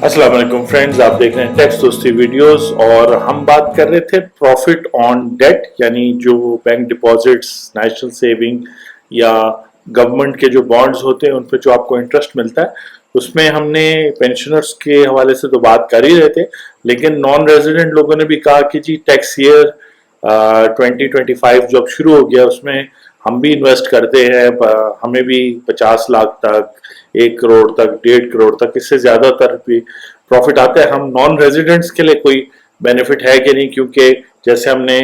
अस्सलाम वालेकुम फ्रेंड्स, आप देख रहे हैं टैक्स दोस्ती वीडियोस और हम बात कर रहे थे प्रॉफिट ऑन डेट, यानी जो बैंक डिपॉजिट्स, नेशनल सेविंग या गवर्नमेंट के जो बॉन्ड्स होते हैं उन पर जो आपको इंटरेस्ट मिलता है। उसमें हमने पेंशनर्स के हवाले से तो बात कर ही रहे थे, लेकिन नॉन रेजिडेंट लोगों ने भी कहा कि जी टैक्स ईयर 2025 जब शुरू हो गया उसमें हम भी इन्वेस्ट करते हैं, हमें भी 50 लाख तक, 1 करोड़ तक, 1.5 करोड़ तक, इससे ज्यादातर भी प्रॉफिट आता है। हम नॉन रेजिडेंट्स के लिए कोई बेनिफिट है कि नहीं, क्योंकि जैसे हमने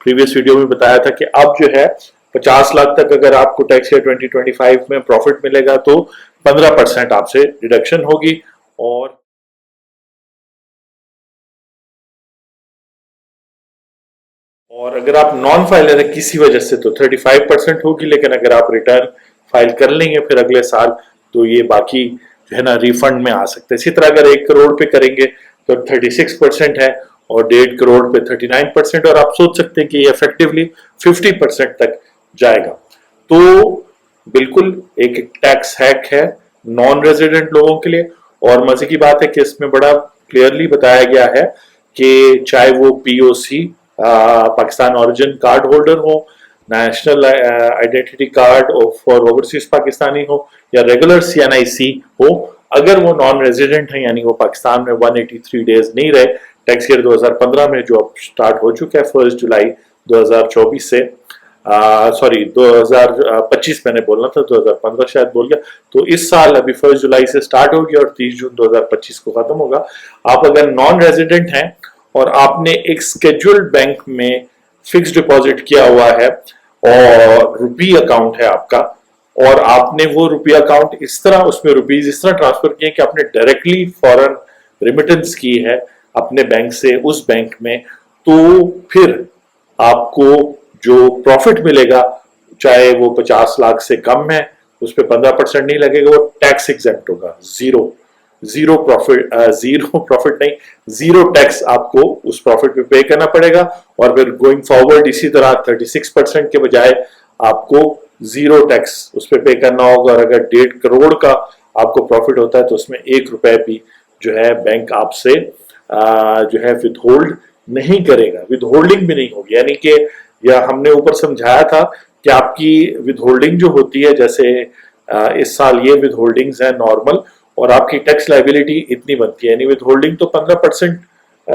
प्रीवियस वीडियो में बताया था कि अब जो है 50 लाख तक अगर आपको टैक्स ईयर 2025 में प्रॉफिट मिलेगा तो 15% आपसे डिडक्शन होगी। और अगर आप नॉन फाइलर है किसी वजह से तो 35% होगी, लेकिन अगर आप रिटर्न फाइल कर लेंगे फिर अगले साल तो ये बाकी जो है ना रिफंड में आ सकते हैं। इसी तरह अगर 1 करोड़ पे करेंगे तो 36% है और 1.5 करोड़ पे 39%, और आप सोच सकते हैं कि ये इफेक्टिवली 50% तक जाएगा। तो बिल्कुल एक टैक्स हैक है नॉन रेजिडेंट लोगों के लिए। और मजे की बात है कि इसमें बड़ा क्लियरली बताया गया है कि चाहे वो POC Pakistan origin card holder हो, national identity card for overseas Pakistani हो, या रेगुलर सीएनआईसी हो, अगर वो नॉन रेजिडेंट है यानी वो पाकिस्तान में 183 डेज नहीं रहे टैक्स ईयर 2015 में, जो अब स्टार्ट हो चुका है 1 जुलाई 2024 से, सॉरी 2025 मैंने बोलना था, 2015 शायद बोल गया। तो इस साल अभी 1 जुलाई से स्टार्ट होगी और 30 जून 2025 को खत्म होगा। आप अगर नॉन रेजिडेंट हैं और आपने एक स्केड्यूल्ड बैंक में फिक्स डिपॉजिट किया हुआ है और रुपी अकाउंट है आपका, और आपने वो रुपी अकाउंट इस तरह उसमें रुपीज इस तरह ट्रांसफर किए कि आपने डायरेक्टली फॉरेन रिमिटेंस की है अपने बैंक से उस बैंक में, तो फिर आपको जो प्रॉफिट मिलेगा चाहे वो 50 लाख से कम है उस पर 15% नहीं लगेगा, वो टैक्स एग्जेम्प्ट होगा। जीरो प्रॉफिट नहीं, जीरो टैक्स आपको उस प्रॉफिट पे पे करना पड़ेगा। और फिर गोइंग फॉरवर्ड इसी तरह 36% के बजाय आपको जीरो टैक्स उस पर पे करना होगा। और अगर 1.5 करोड़ का आपको प्रॉफिट होता है तो उसमें 1 रुपए भी जो है बैंक आपसे जो है विदहोल्ड नहीं करेगा, विदहोल्डिंग भी नहीं होगी। यानी कि या हमने ऊपर समझाया था कि आपकी विदहोल्डिंग जो होती है, जैसे इस साल ये विदहोल्डिंग्स है नॉर्मल, और आपकी टैक्स लाइबिलिटी इतनी बनती है, यानी विदहोल्डिंग तो 15%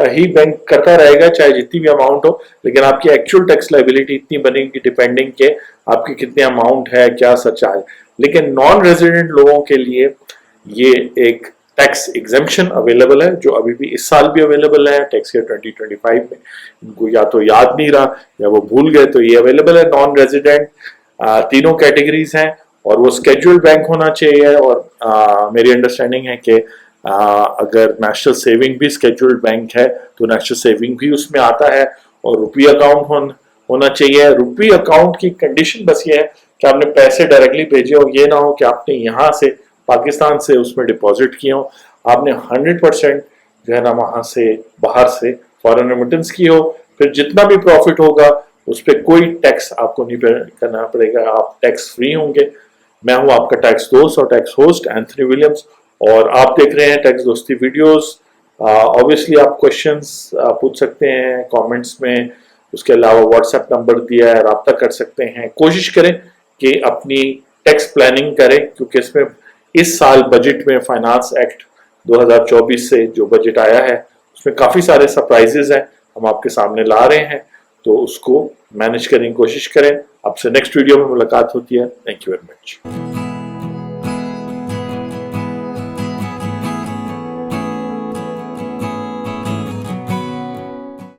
ही बैंक करता रहेगा चाहे जितनी भी अमाउंट हो, लेकिन आपकी एक्चुअल टैक्स लाइबिलिटी इतनी बनेगी डिपेंडिंग के आपकी कितनी अमाउंट है, क्या सच्चा है। लेकिन नॉन रेजिडेंट लोगों के लिए ये एक टैक्स एग्जेम्पशन अवेलेबल है, जो अभी भी इस साल भी अवेलेबल है टैक्स ईयर 2025 में। इनको या तो याद नहीं रहा या वो भूल गए, तो ये अवेलेबल है। नॉन रेजिडेंट तीनों कैटेगरीज हैं और वो स्केड्यूल्ड बैंक होना चाहिए। और मेरी अंडरस्टैंडिंग है कि अगर नेशनल सेविंग भी स्केड्यूल्ड बैंक है तो नेशनल सेविंग भी उसमें आता है, और रुपी अकाउंट होना चाहिए। रुपी अकाउंट की कंडीशन बस ये है कि आपने पैसे डायरेक्टली भेजे हो, ये ना हो कि आपने यहाँ से पाकिस्तान से उसमें डिपॉजिट किए हो, आपने 100% जो है ना वहां से बाहर से फॉरेन रेमिटेंस की हो। फिर जितना भी प्रॉफिट होगा उस पर कोई टैक्स आपको नहीं करना पड़ेगा, आप टैक्स फ्री होंगे। मैं हूं आपका टैक्स दोस्त और टैक्स होस्ट एंथनी विलियम्स, और आप देख रहे हैं टैक्स दोस्ती वीडियोस। ऑब्वियसली आप क्वेश्चंस पूछ सकते हैं कमेंट्स में, उसके अलावा व्हाट्सएप नंबर दिया है, रब्ता कर सकते हैं। कोशिश करें कि अपनी टैक्स प्लानिंग करें, क्योंकि इसमें इस साल बजट में फाइनेंस एक्ट 2024 से जो बजट आया है उसमें काफी सारे सरप्राइजेस हैं, हम आपके सामने ला रहे हैं, तो उसको मैनेज करने की कोशिश करें। आपसे नेक्स्ट वीडियो में मुलाकात होती है। Thank you very much.